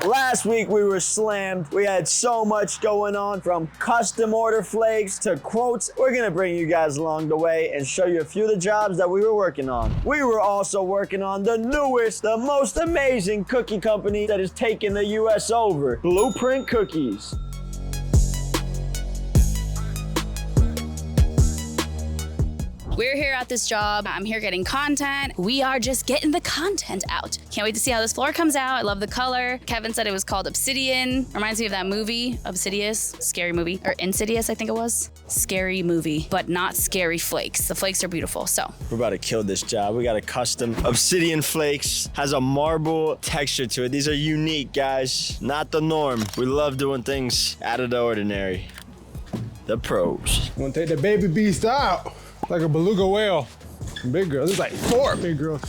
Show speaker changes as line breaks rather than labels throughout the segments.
Last week we were slammed. We had so much going on, from custom order flakes to quotes. We're gonna bring you guys along the way and show you a few of the jobs that we were working on. We were also working on the newest, the most amazing cookie company that is taking the US over, Blueprint Cookies.
We're here at this job. I'm here getting content. We are just getting the content out. Can't wait to see how this floor comes out. I love the color. Kevin said it was called Obsidian. Reminds me of that movie, Obsidious, scary movie, or Insidious, I think it was. Scary movie, but not scary flakes. The flakes are beautiful, so.
We're about to kill this job. We got a custom Obsidian flakes. Has a marble texture to it. These are unique, guys. Not the norm. We love doing things out of the ordinary. The pros.
I'm gonna take the baby beast out. Like a beluga whale. Big girl. There's like 4 big girls.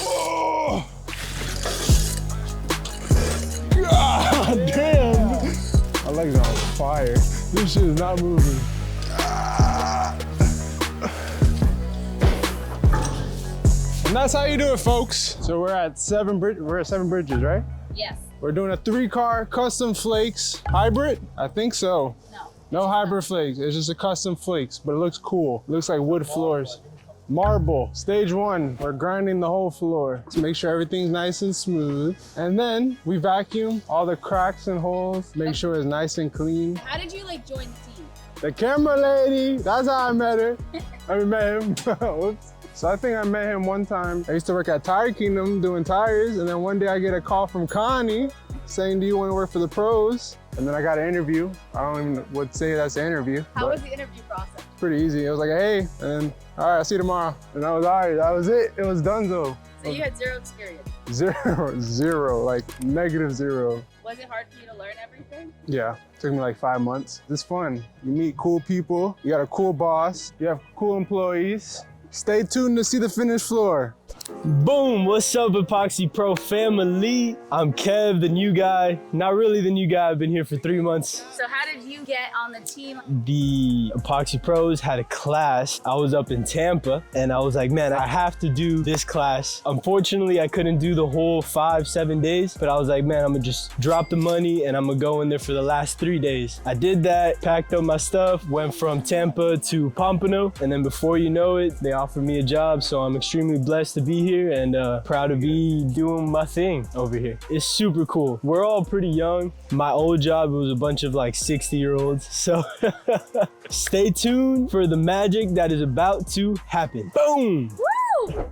Oh. God damn. My legs are on fire. This shit is not moving. And that's how you do it, folks. So we're at 7 bridges, right?
Yes.
We're doing a 3-car custom flakes. Hybrid? I think so. No hybrid flakes, it's just a custom flakes, but it looks cool. It looks like wood floors. Marble, stage 1, we're grinding the whole floor to make sure everything's nice and smooth. And then we vacuum all the cracks and holes, make sure it's nice and clean.
How did you join the team?
The camera lady, that's how I met her. I met him, whoops. So I think I met him one time. I used to work at Tire Kingdom doing tires, and then one day I get a call from Connie saying, do you want to work for the pros? And then I got an interview. I don't even know what to say that's an interview.
How was the interview process?
Pretty easy. It was like, hey, and then, all right, I'll see you tomorrow. And that was all right, that was it. It was done though.
So you had 0 experience?
Zero, like -0.
Was it hard for you to learn everything?
Yeah, it took me like 5 months. It's fun. You meet cool people, you got a cool boss, you have cool employees. Stay tuned to see the finished floor.
Boom, what's up Epoxy Pro family? I'm Kev, the new guy. Not really the new guy, I've been here for 3 months.
So how did you get on the team?
The Epoxy Pros had a class. I was up in Tampa and I was like, man, I have to do this class. Unfortunately, I couldn't do the whole 5-7 days, but I was like, man, I'm gonna just drop the money and I'm gonna go in there for the last 3 days. I did that, packed up my stuff, went from Tampa to Pompano, and then before you know it, they offered me a job. So I'm extremely blessed to be here and proud to be doing my thing over here. It's super cool. We're all pretty young. My old job was a bunch of like 60-year-olds. So stay tuned for the magic that is about to happen. Boom!
Woo!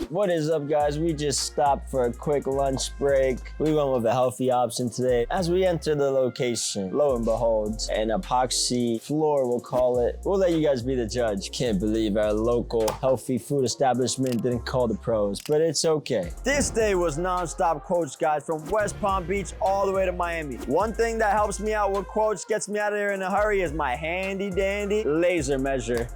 What is up, guys? We just stopped for a quick lunch break. We went with a healthy option today. As we enter the location, lo and behold, an epoxy floor, we'll call it. We'll let you guys be the judge. Can't believe our local healthy food establishment didn't call the pros, but it's okay. This day was non-stop quotes, guys, from West Palm Beach all the way to Miami. One thing that helps me out with quotes, gets me out of there in a hurry, is my handy dandy laser measure.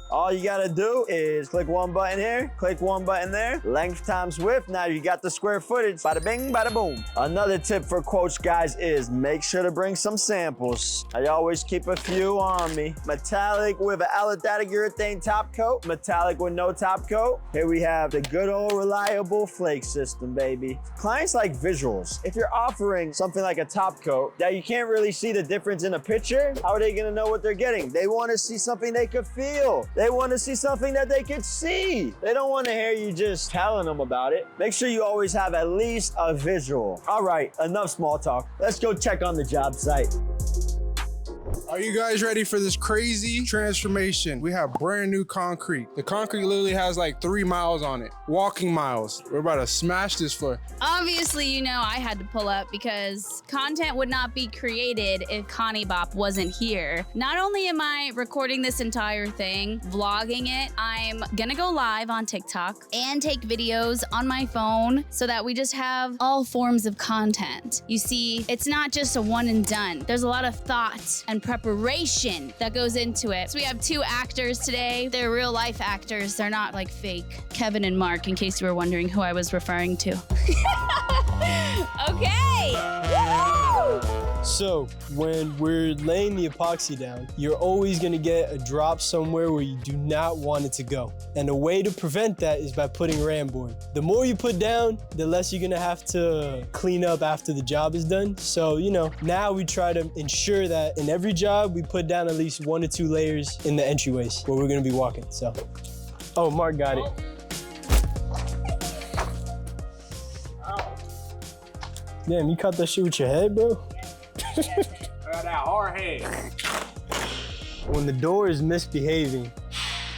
All you gotta do is click one button here, click one button there, length times width. Now you got the square footage. Bada bing, bada boom. Another tip for quotes, guys, is make sure to bring some samples. I always keep a few on me. Metallic with an allostatic urethane top coat, metallic with no top coat. Here we have the good old reliable flake system, baby. Clients like visuals. If you're offering something like a top coat that you can't really see the difference in a picture, how are they gonna know what they're getting? They wanna see something they could feel. They want to see something that they could see. They don't want to hear you just telling them about it. Make sure you always have at least a visual. All right, enough small talk. Let's go check on the job site.
Are you guys ready for this crazy transformation? We have brand new concrete. The concrete literally has like 3 miles on it, walking miles. We're about to smash this floor.
Obviously, you know I had to pull up because content would not be created if Connie Bop wasn't here. Not only am I recording this entire thing, vlogging it, I'm gonna go live on TikTok and take videos on my phone so that we just have all forms of content. You see, it's not just a one and done. There's a lot of thought and preparation that goes into it. So we have 2 actors today. They're real life actors. They're not like fake. Kevin and Mark, in case you were wondering who I was referring to. Okay. Woo!
So when we're laying the epoxy down, you're always gonna get a drop somewhere where you do not want it to go. And the way to prevent that is by putting ram board. The more you put down, the less you're gonna have to clean up after the job is done. So, you know, now we try to ensure that in every job, we put down at least 1 to 2 layers in the entryways where we're gonna be walking, so. Oh, Mark got it. Damn, you cut that shit with your head, bro?
I got that hard head.
When the door is misbehaving,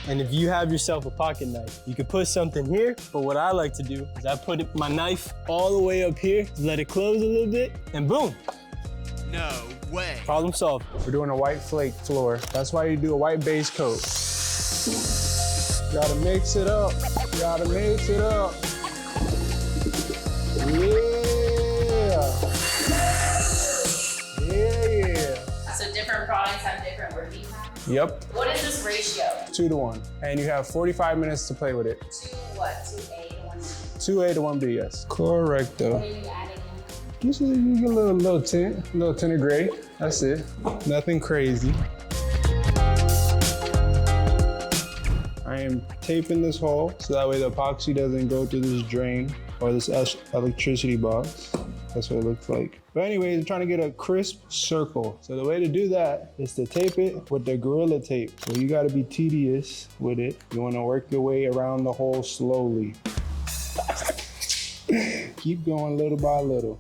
and if you have yourself a pocket knife, you could put something here, but what I like to do is I put my knife all the way up here, let it close a little bit, and boom.
No way.
Problem solved.
We're doing a white flake floor. That's why you do a white base coat. Gotta mix it up. Gotta mix it up. Yeah. Yeah.
So different products have different working times?
Yep.
What is this ratio?
2 to 1. And you have 45 minutes to play with it.
2 what? 2A to 1B?
2A to 1B, yes. Correct, though.
What are you adding in?
Just you get a little tint of gray. That's it. Nothing crazy. I am taping this hole so that way the epoxy doesn't go through this drain or this electricity box. That's what it looks like. But anyways, I'm trying to get a crisp circle. So the way to do that is to tape it with the Gorilla Tape. So you gotta be tedious with it. You wanna work your way around the hole slowly. Keep going little by little.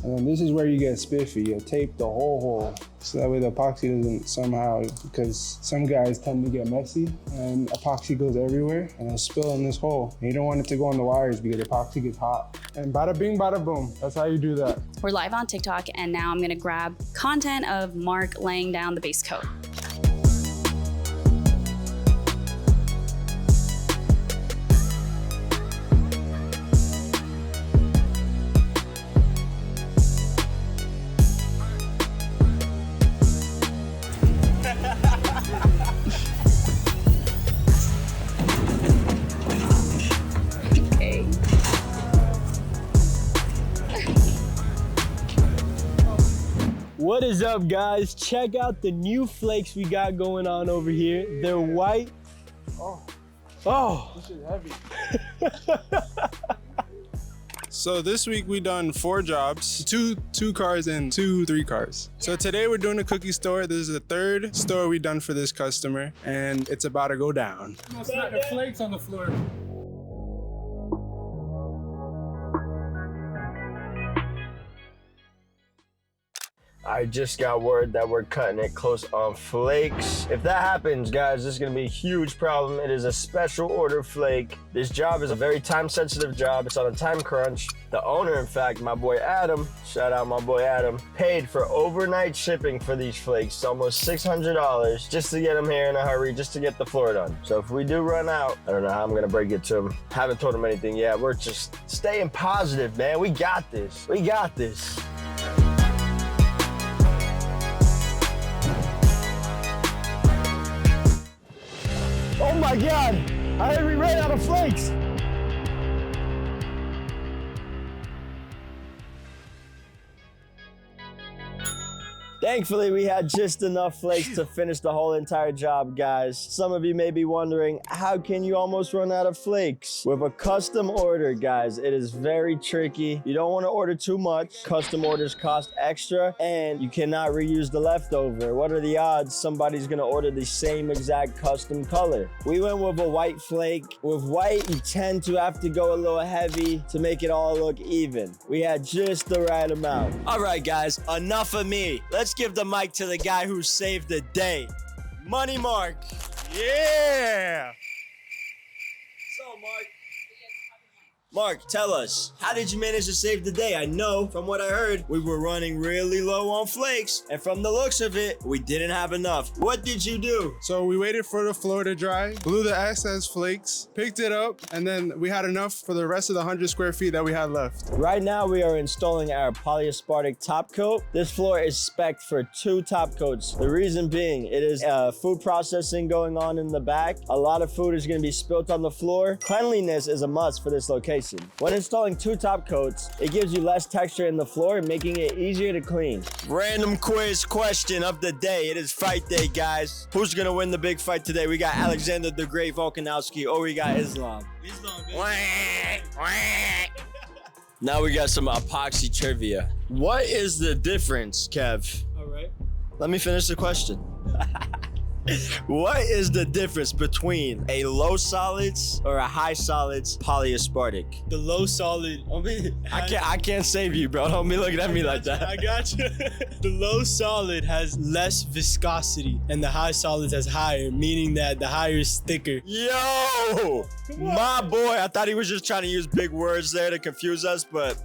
And then this is where you get spiffy. You tape the whole hole. So that way the epoxy doesn't somehow, because some guys tend to get messy and epoxy goes everywhere and it'll spill in this hole. And you don't want it to go on the wires because epoxy gets hot. And bada bing, bada boom. That's how you do that.
We're live on TikTok, and now I'm gonna grab content of Mark laying down the base coat.
What is up, guys? Check out the new flakes we got going on over here. They're white. Oh.
This is heavy. So this week we done 4 jobs, two cars and 2 3 cars. So today we're doing a cookie store. This is the 3rd store we done for this customer, and it's about to go down. It's not the flakes on the floor.
I just got word that we're cutting it close on flakes. If that happens, guys, this is gonna be a huge problem. It is a special order flake. This job is a very time-sensitive job. It's on a time crunch. The owner, in fact, my boy Adam, shout out my boy Adam, paid for overnight shipping for these flakes, almost $600 just to get them here in a hurry, just to get the floor done. So if we do run out, I don't know how I'm gonna break it to him. Haven't told him anything yet. We're just staying positive, man. We got this. We got this. Oh my God, I heard we ran out of flakes. Thankfully, we had just enough flakes to finish the whole entire job, guys. Some of you may be wondering, how can you almost run out of flakes? With a custom order, guys, it is very tricky. You don't want to order too much. Custom orders cost extra, and you cannot reuse the leftover. What are the odds somebody's gonna order the same exact custom color? We went with a white flake. With white, you tend to have to go a little heavy to make it all look even. We had just the right amount. All right, guys, enough of me. Let's give the mic to the guy who saved the day. Money Mark. Yeah. So, Mark, tell us, how did you manage to save the day? I know from what I heard, we were running really low on flakes, and from the looks of it, we didn't have enough. What did you do?
So we waited for the floor to dry, blew the excess flakes, picked it up, and then we had enough for the rest of the 100 square feet that we had left.
Right now, we are installing our polyaspartic top coat. This floor is spec'd for 2 top coats. The reason being, it is food processing going on in the back. A lot of food is gonna be spilt on the floor. Cleanliness is a must for this location. Mason. When installing 2 top coats, it gives you less texture in the floor, making it easier to clean. Random quiz question of the day. It is fight day, guys. Who's gonna win the big fight today? We got Alexander the Great Volkanovski, or we got Islam. Now we got some epoxy trivia. What is the difference, Kev?
All right.
Let me finish the question. What is the difference between a low solids or a high solids polyaspartic?
The low solid,
I can't save you, bro. Don't be looking at me like that.
I got you. The low solid has less viscosity and the high solids has higher, meaning that the higher is thicker.
Yo, my boy. I thought he was just trying to use big words there to confuse us, but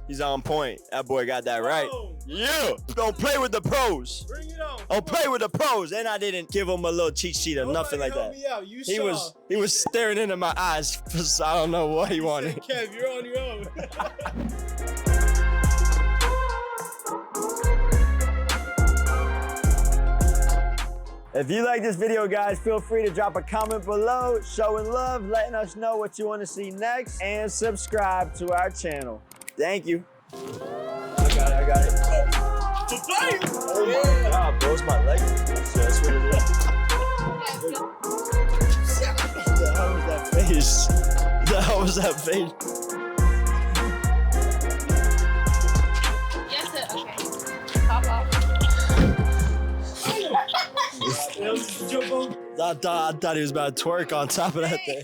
he's on point. That boy got that right. Yeah. Don't play with the pros.
Bring it on.
Don't play with the pros. And I didn't give him a little cheat sheet or nothing like that.
Me out. You
He
saw.
was staring into my eyes. So I don't know what he wanted.
Kev, you're on your own.
If you like this video, guys, feel free to drop a comment below, showing love, letting us know what you want to see next, and subscribe to our channel. Thank you. I got it. Oh my God, bro, it's my leg. So that's what it is. What the hell was that face? What the hell was that face?
Yes, okay. Pop off.
I thought he was about to twerk on top of that thing. I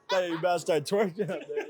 thought he was about to start twerking up there.